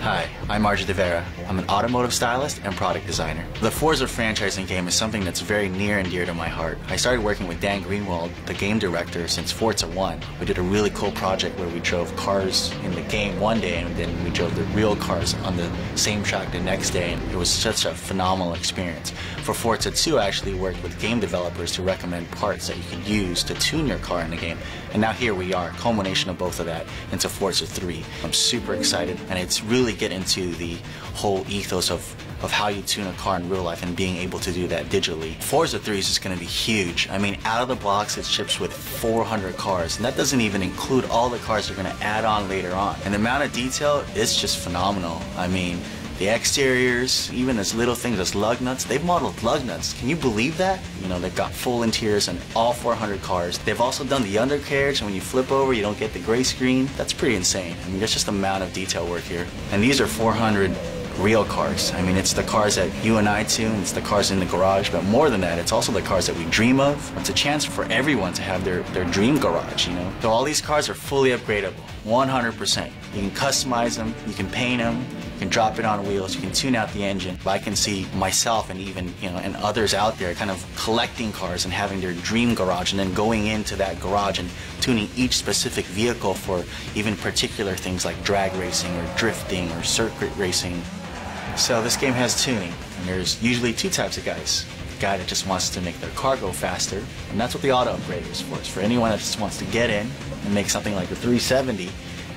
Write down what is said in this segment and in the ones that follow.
Hi, I'm Margie De Vera. I'm an automotive stylist and product designer. The Forza franchising game is something that's very near and dear to my heart. I started working with Dan Greenwald, the game director, since Forza 1. We did a really cool project where we drove cars in the game one day and then we drove the real cars on the same track the next day, and it was such a phenomenal experience. For Forza 2, I actually worked with game developers to recommend parts that you could use to tune your car in the game. And now here we are, culmination of both of that into Forza 3. I'm super excited, and it's really get into the whole ethos of how you tune a car in real life and being able to do that digitally. Forza 3 is just going to be huge. I mean, out of the box it ships with 400 cars, and that doesn't even include all the cars they're going to add on later on. And the amount of detail is just phenomenal. I mean, the exteriors, even as little things as lug nuts, they've modeled lug nuts. Can you believe that? You know, they've got full interiors on all 400 cars. They've also done the undercarriage, and when you flip over, you don't get the gray screen. That's pretty insane. I mean, there's just the amount of detail work here. And these are 400 real cars. I mean, it's the cars that you and I tune, it's the cars in the garage, but more than that, it's also the cars that we dream of. It's a chance for everyone to have their dream garage, you know? So all these cars are fully upgradable, 100%. You can customize them, you can paint them, you can drop it on wheels, you can tune out the engine. I can see myself and even, you know, and others out there kind of collecting cars and having their dream garage and then going into that garage and tuning each specific vehicle for even particular things like drag racing or drifting or circuit racing. So this game has tuning, and there's usually two types of guys. The guy that just wants to make their car go faster, and that's what the auto upgrader is for. It's for anyone that just wants to get in and make something like a 370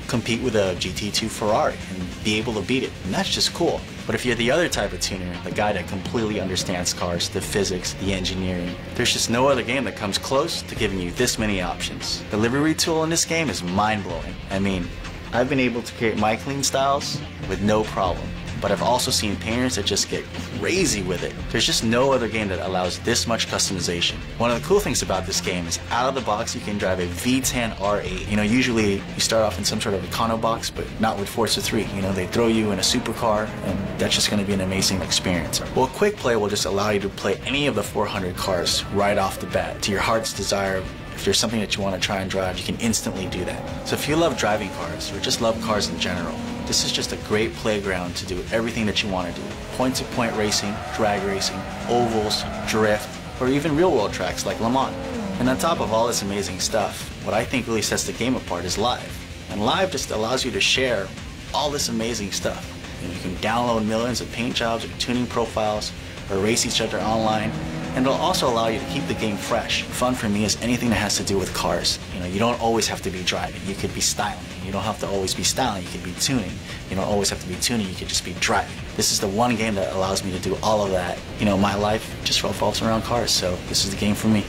compete with a GT2 Ferrari and be able to beat it, and that's just cool. But if you're the other type of tuner, the guy that completely understands cars, the physics, the engineering, there's just no other game that comes close to giving you this many options. The livery tool in this game is mind-blowing. I mean, I've been able to create my clean styles with no problem. But I've also seen painters that just get crazy with it. There's just no other game that allows this much customization. One of the cool things about this game is out of the box you can drive a V10 R8. You know, usually you start off in some sort of econo box, but not with Forza 3. You know, they throw you in a supercar, and that's just going to be an amazing experience. Well, Quick Play will just allow you to play any of the 400 cars right off the bat to your heart's desire. If there's something that you want to try and drive, you can instantly do that. So if you love driving cars, or just love cars in general, this is just a great playground to do everything that you want to do. Point-to-point racing, drag racing, ovals, drift, or even real-world tracks like Le Mans. And on top of all this amazing stuff, what I think really sets the game apart is live. And live just allows you to share all this amazing stuff. And you can download millions of paint jobs or tuning profiles, or race each other online. And it'll also allow you to keep the game fresh. Fun for me is anything that has to do with cars. You know, you don't always have to be driving. You could be styling. You don't have to always be styling. You could be tuning. You don't always have to be tuning. You could just be driving. This is the one game that allows me to do all of that. You know, my life just revolves around cars, so this is the game for me.